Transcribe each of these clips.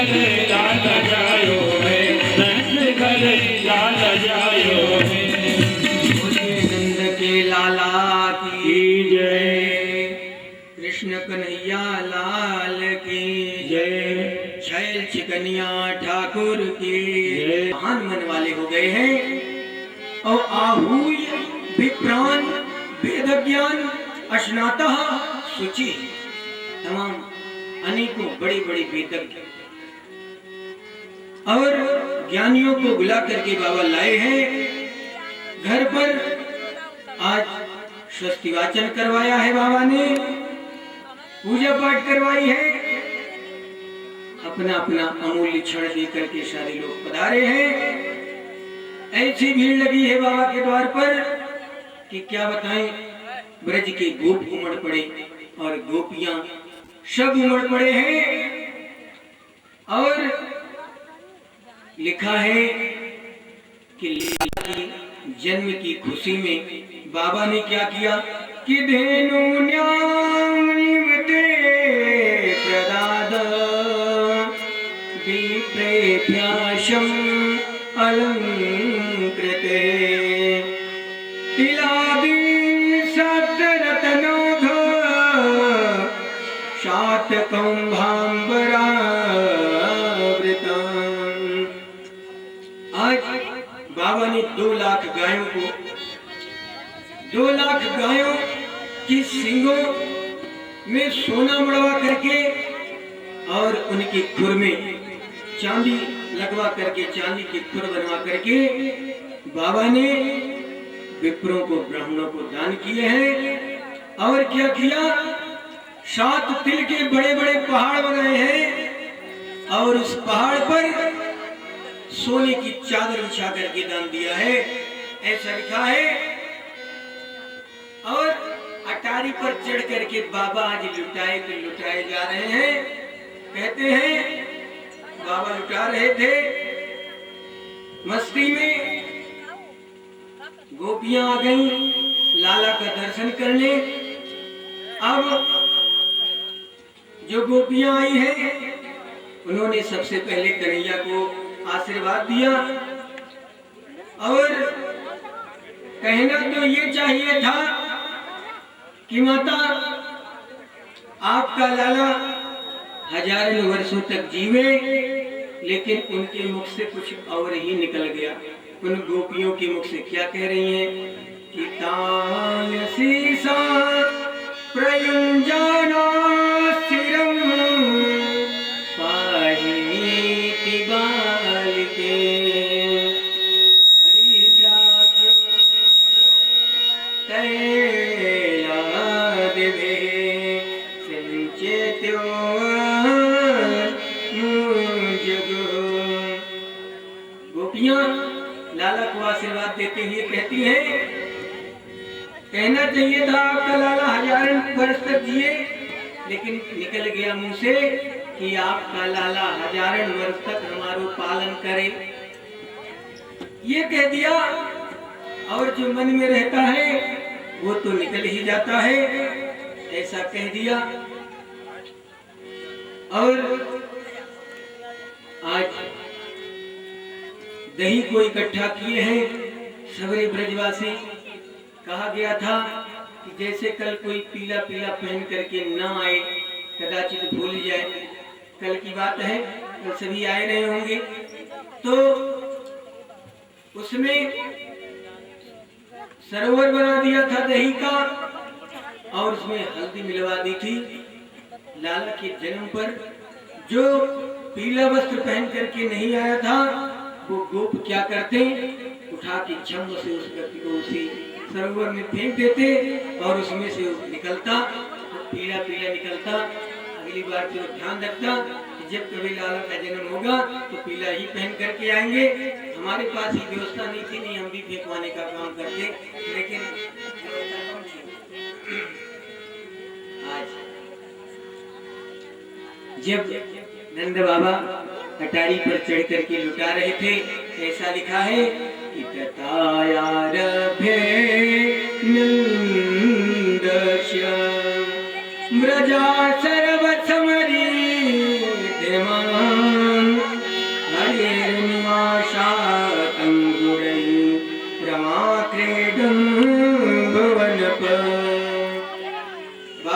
घर लाल जायो है, नंद घर लाल जायो है। नंद के लाला की जय, कृष्ण कन्हैया लाल की जय, छैल चिकनिया ठाकुर की जय। महान मन वाले हो गए हैं और आहूय विप्राण वेद ज्ञान अश्नातः शुचि, तमाम अनेकों बड़े बड़े वेदज्ञ और ज्ञानियों को बुला करके बाबा लाए हैं। घर पर आज स्वस्ति वाचन करवाया है बाबा ने, पूजा पाठ करवाई है, अपना अपना अमूल्य क्षण दे करके सारे लोग पधारे हैं। ऐसी भीड़ लगी है बाबा के द्वार पर कि क्या बताएं। ब्रज के गोप उमड़ पड़े और गोपियां सब उमड़ पड़े हैं। और लिखा है कि लीला की जन्म की खुशी में बाबा ने क्या किया कि धेनु न्यामनिवते प्रदाद विप्रेभ्याशम अलंकृते तिलादि सप्तरत्नौघ शातकंभांबरावृतम्। आज बाबा ने 2 लाख गायों को, 2 लाख गायों की सींगों में सोना मड़वा करके और उनकी खुर में चांदी लगवा करके, चांदी की खुर बनवा करके बाबा ने विप्रों को, ब्राह्मणों को दान किए हैं। और क्या किया, 7 तिल के बड़े बड़े पहाड़ बनाए हैं और उस पहाड़ पर सोने की चादर बिछा करके दान दिया है, ऐसा लिखा है। और अटारी पर चढ़ करके बाबा आज लुटाए जा रहे हैं। कहते हैं बाबा लुटा रहे थे मस्ती में, गोपियां आ गईं लाला का दर्शन करने। अब जो गोपियां आई हैं उन्होंने सबसे पहले कन्हैया को आशीर्वाद दिया और कहना तो ये चाहिए था कि माता आपका लाला हजारों वर्षों तक जीवे, लेकिन उनके मुख से कुछ और ही निकल गया। उन गोपियों के मुख से क्या कह रही हैं कि तायसीसा प्रयुंजाना स्थिरम पाहीति बालिके हरिद्राक्ष तैलादिभे संचेत्यो गोपियां लाला को आशीर्वाद देते हुए कहती हैं, कहना चाहिए था आपका लाला हजारों वर्ष तक जिए, लेकिन निकल गया मुंह से कि आपका लाला हजारों वर्ष तक हमारो पालन करे, ये कह दिया। और जो मन में रहता है वो तो निकल ही जाता है, ऐसा कह दिया। और आज दही को इकट्ठा किए हैं सबरे ब्रजवासी। कहा गया था कि जैसे कल कोई पीला पीला पहन करके न आए, कदाचित भूल जाए, कल की बात है, कल सभी आए रहे होंगे, तो उसमें सरोवर बना दिया था दही का और उसमें हल्दी मिलवा दी थी। लाला के जन्म पर जो पीला वस्त्र पहन करके नहीं आया था, वो गोप क्या करते, उठा के छम्म से उस व्यक्ति को उसी सरोवर में फेंक देते और उसमें से निकलता पीला पीला निकलता। अगली बार तो ध्यान रखता कि जब कभी लाला का जन्म होगा तो पीला ही पहन करके आएंगे। हमारे पास ही व्यवस्था नहीं थी, नहीं हम भी फेंकवाने का काम करते, लेकिन आज जब नंद बाबा अटारी पर चढ़ करके लुटा रहे थे, ऐसा लिखा है कि तथायारभ्ये नंदस्य मृजा सर्वसमरीध्यमान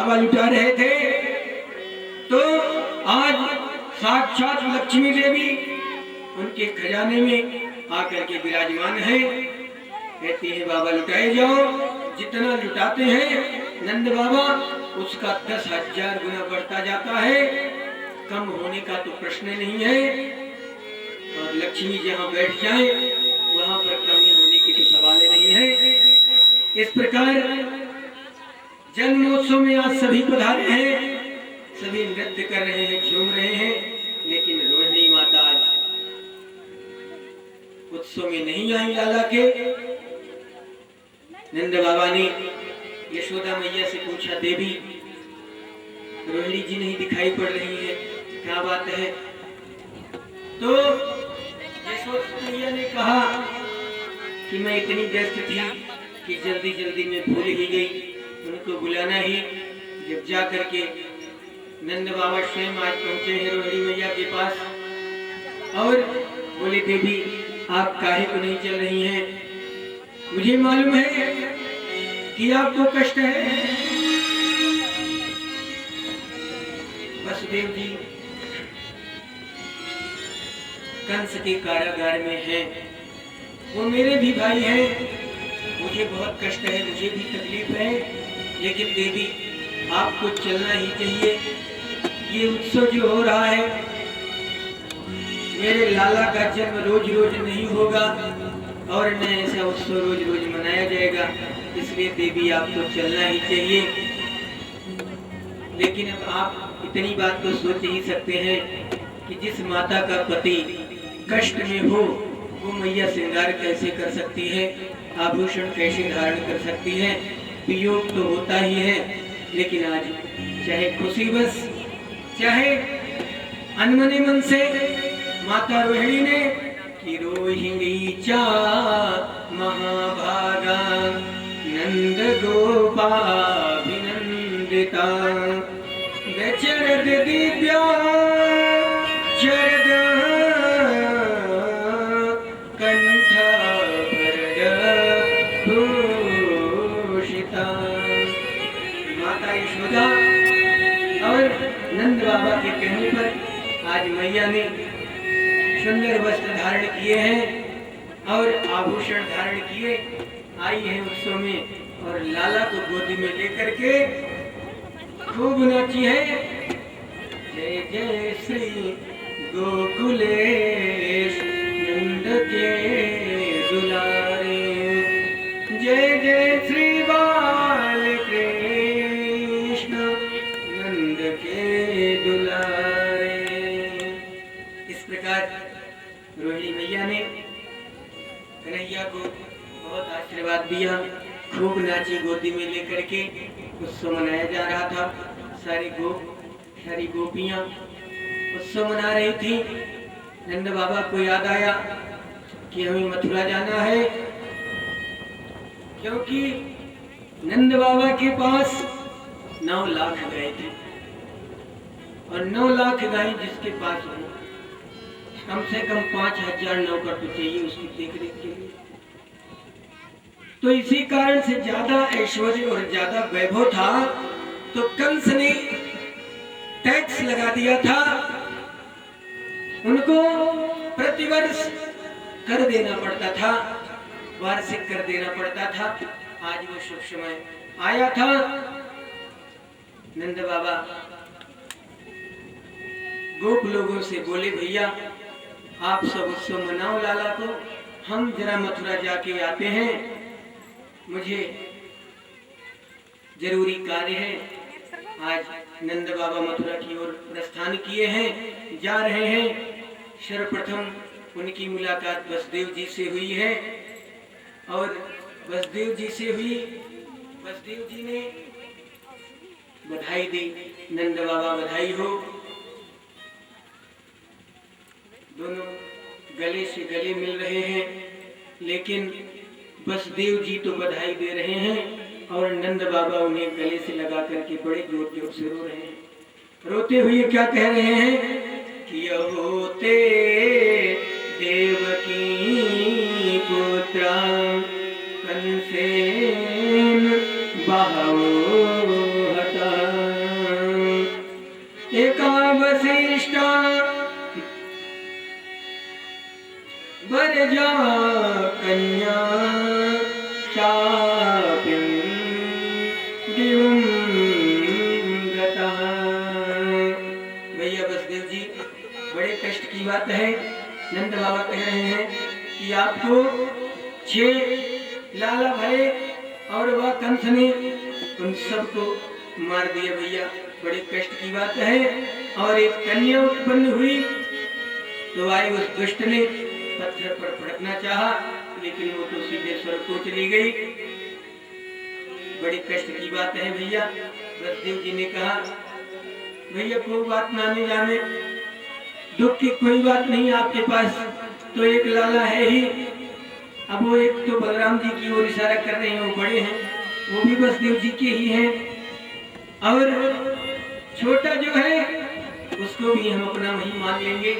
बाबा लुटा रहे थे, तो आज साक्षात लक्ष्मी देवी उनके खजाने में आकर के विराजमान है। कहते हैं बाबा लुटाए जाओ, जितना लुटाते हैं नंद बाबा उसका 10,000 गुना बढ़ता जाता है, कम होने का तो प्रश्न नहीं है। और लक्ष्मी जहाँ बैठ जाए वहाँ पर कमी होने की तो सवाल नहीं है। इस प्रकार जन्मोत्सव में आज सभी पधारे हैं, सभी नृत्य कर रहे हैं, झूम रहे हैं, लेकिन रोहिणी माता आज उत्सव में नहीं आई लाला के। नंद बाबा ने यशोदा मैया से पूछा, देवी रोहिणी जी नहीं दिखाई पड़ रही है, क्या बात है? तो यशोदा मैया ने कहा कि मैं इतनी व्यस्त थी कि जल्दी जल्दी में भूल ही गई उनको बुलाना ही। जब जा करके नंद बाबा स्वयं आज पहुंचे हैं रोहिणी मैया के पास और बोले, देवी आप काहे को नहीं चल रही हैं? मुझे मालूम है कि आपको कष्ट है। वसुदेव जी कंस के कारागार में हैं, वो मेरे भी भाई हैं, मुझे बहुत कष्ट है, मुझे भी तकलीफ है, लेकिन देवी आपको चलना ही चाहिए। ये उत्सव जो हो रहा है, मेरे लाला का जन्म रोज रोज नहीं होगा और न ऐसा उत्सव रोज रोज मनाया जाएगा, इसलिए देवी आपको चलना ही चाहिए। लेकिन अब आप इतनी बात तो सोच ही सकते हैं कि जिस माता का पति कष्ट में हो वो मैया श्रृंगार कैसे कर सकती है, आभूषण कैसे धारण कर सकती है? वियोग तो होता ही है, लेकिन आज चाहे खुशी बस चाहे अनमने मन से माता रोहिणी ने कि रोहिणी चा महाभागा नंद गोपाभिनंदिता चरद दिव्या चरद कंठ भूषिता। माता यशोदा और नंद बाबा के कहने पर आज मैया ने सुंदर वस्त्र धारण किए हैं और आभूषण धारण किए आई है उत्सव में, और लाला को गोदी में लेकर के खूब नाची है। जय जय श्री गोकुलेश नंद के दुलारे, जय जय श्री बाल कृष्ण नंद के दुलारे। इस प्रकार रोहिणी मैया ने कन्हैया को बहुत आशीर्वाद दिया, खूब नाची गोदी में लेकर के। उत्सव मनाया जा रहा था, सारी गोपियां उत्सव मना रही थी। नंद बाबा को याद आया कि हमें मथुरा जाना है, क्योंकि नंद बाबा के पास 9 लाख गाय थे और 9 लाख गाय जिसके पास हो कम से कम 5,000 नौकर तो चाहिए उसकी देखरेख के लिए। तो इसी कारण से ज्यादा ऐश्वर्य और ज्यादा वैभव था, तो कंस ने टैक्स लगा दिया था, उनको प्रतिवर्ष कर देना पड़ता था, वार्षिक कर देना पड़ता था। आज वो शुभ समय आया था। नंद बाबा गोप लोगों से बोले, भैया आप सब उत्सव मनाओ लाला को, हम जरा मथुरा जाके आते हैं, मुझे जरूरी कार्य है। आज नंद बाबा मथुरा की ओर प्रस्थान किए हैं, जा रहे हैं। सर्वप्रथम उनकी मुलाकात वसुदेव जी से हुई है और वसुदेव जी से हुई, वसुदेव जी ने बधाई दी, नंद बाबा बधाई हो। दोनों गले से गले मिल रहे हैं, लेकिन वसुदेव जी तो बधाई दे रहे हैं और नंद बाबा उन्हें गले से लगा करके बड़े जोर जोर से रो रहे हैं। रोते हुए क्या कह रहे हैं कि होते देवकी पुत्रा कंसेन बाहो हता जा कन्या शापिं दिवं गतः। भैया बसदेव जी, बड़े कष्ट की बात है। नंद बाबा कह रहे हैं कि आपको 6 लाला भरे और वह कंस ने उन सबको मार दिया। भैया बड़े कष्ट की बात है। और एक कन्या उत्पन्न हुई तो आए उस दुष्ट ने पत्थर पर पटकना चाहा, लेकिन वो तो सीधे स्वर्ग को चली गई। बड़ी कष्ट की बात है भैया। बसदेव जी ने कहा भैया कोई बात ना नहीं जाने, दुख की कोई बात नहीं, आपके पास तो एक लाला है ही। अब वो एक तो बलराम जी की ओर इशारा कर रहे हैं, वो बड़े हैं, वो भी बसदेव जी के ही हैं। और छोटा जो है उसको भी हम अपना वही मान लेंगे।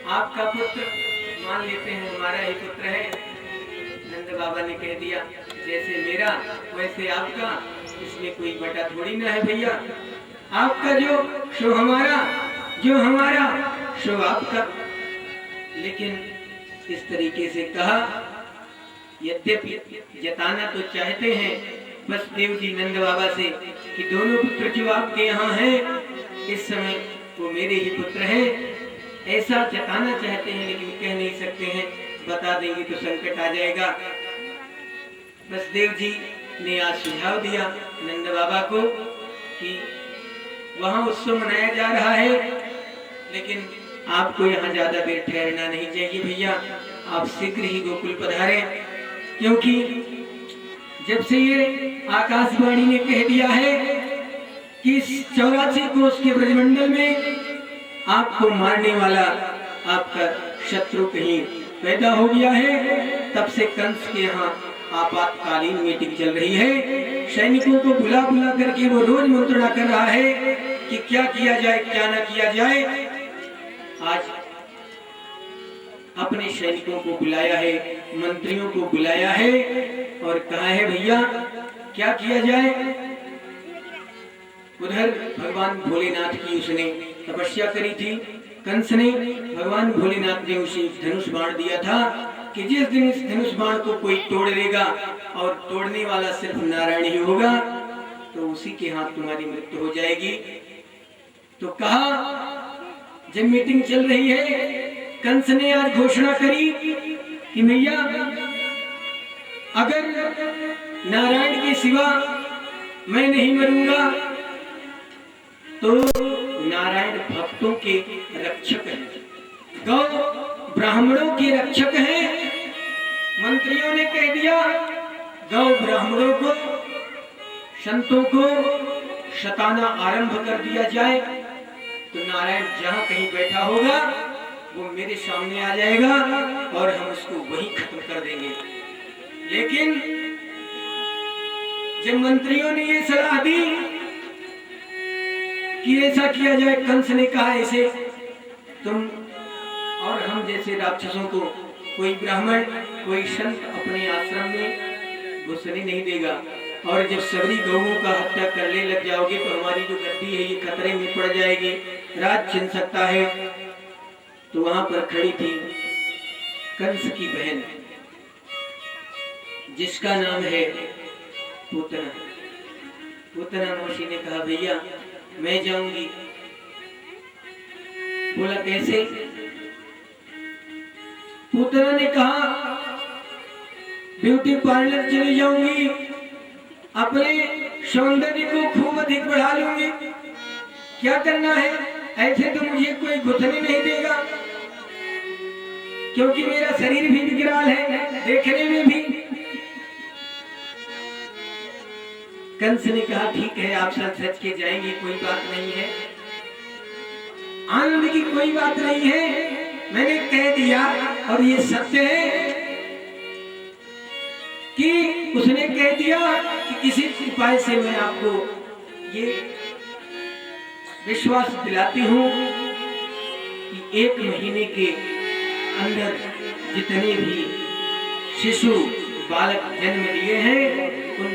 आपका पुत्र मान लेते हैं, हमारा ही पुत्र है। नंद बाबा ने कह दिया जैसे मेरा वैसे आपका, इसमें कोई बटा थोड़ी ना है भैया। आपका जो हमारा, जो हमारा सो आपका। लेकिन इस तरीके से कहा, यद्यपि जताना तो चाहते हैं बसदेव जी नंद बाबा से कि दोनों पुत्र जो आपके यहाँ हैं इस समय वो मेरे ही पुत्र हैं, ऐसा जताना चाहते हैं, लेकिन कह नहीं सकते हैं। बता देंगे तो संकट आ जाएगा। बसदेव जी ने आज सुझाव दिया नंद बाबा को कि वहाँ उत्सव मनाया जा रहा है, लेकिन आपको यहाँ ज्यादा देर ठहरना नहीं चाहिए भैया। आप शीघ्र ही गोकुल पधारें, क्योंकि जब से ये आकाशवाणी ने कह दिया है कि 84 कोस के ब्रजमंडल में आपको मारने वाला आपका शत्रु कहीं पैदा हो गया है, तब से कंस के यहाँ आपातकालीन मीटिंग चल रही है। सैनिकों को बुला बुला करके वो रोज मंत्रणा कर रहा है कि क्या किया जाए क्या ना किया जाए। आज अपने सैनिकों को बुलाया है, मंत्रियों को बुलाया है और कहा है भैया क्या किया जाए। उधर भगवान भोलेनाथ की उसने तपस्या करी थी। कंस ने भगवान भोलेनाथ ने उसे धनुष बाण दिया था कि जिस दिन इस धनुष बाण को कोई तोड़ लेगा और तोड़ने वाला सिर्फ नारायण ही होगा, तो उसी के हाथ तुम्हारी मृत्यु हो जाएगी। तो कहा, जब मीटिंग चल रही है, कंस ने आज घोषणा करी कि भैया अगर नारायण के सिवा मैं नहीं मरूंगा तो नारायण भक्तों के रक्षक हैं, गौ ब्राह्मणों के रक्षक हैं। मंत्रियों ने कह दिया गौ ब्राह्मणों को, संतों को सताना आरंभ कर दिया जाए, तो नारायण जहां कहीं बैठा होगा वो मेरे सामने आ जाएगा और हम उसको वहीं खत्म कर देंगे। लेकिन जब मंत्रियों ने ये सलाह दी कि ऐसा किया जाए, कंस ने कहा ऐसे तुम और हम जैसे राक्षसों को कोई ब्राह्मण कोई संत अपने आश्रम में घुसने नहीं देगा, और जब सबरी गौओं का हत्या करने लग जाओगे तो हमारी जो गद्दी है ये खतरे में पड़ जाएगी, राज छिन सकता है। तो वहां पर खड़ी थी कंस की बहन जिसका नाम है पूतना। पूतना मौसी ने कहा भैया मैं जाऊंगी। बोला कैसे? पूतना ने कहा ब्यूटी पार्लर चली जाऊंगी, अपने सौंदर्य को खूब अधिक बढ़ा लूंगी। क्या करना है? ऐसे तो मुझे कोई घुसने नहीं देगा, क्योंकि मेरा शरीर भी विकराल है देखने में भी। कंस ने कहा ठीक है आप सच सच के जाएंगे, कोई बात नहीं है, आनंद की कोई बात नहीं है। मैंने कह दिया और ये सत्य है कि उसने कह दिया कि किसी उपाय से मैं आपको ये विश्वास दिलाती हूँ कि 1 महीने के अंदर जितने भी शिशु बालक जन्म लिए हैं उन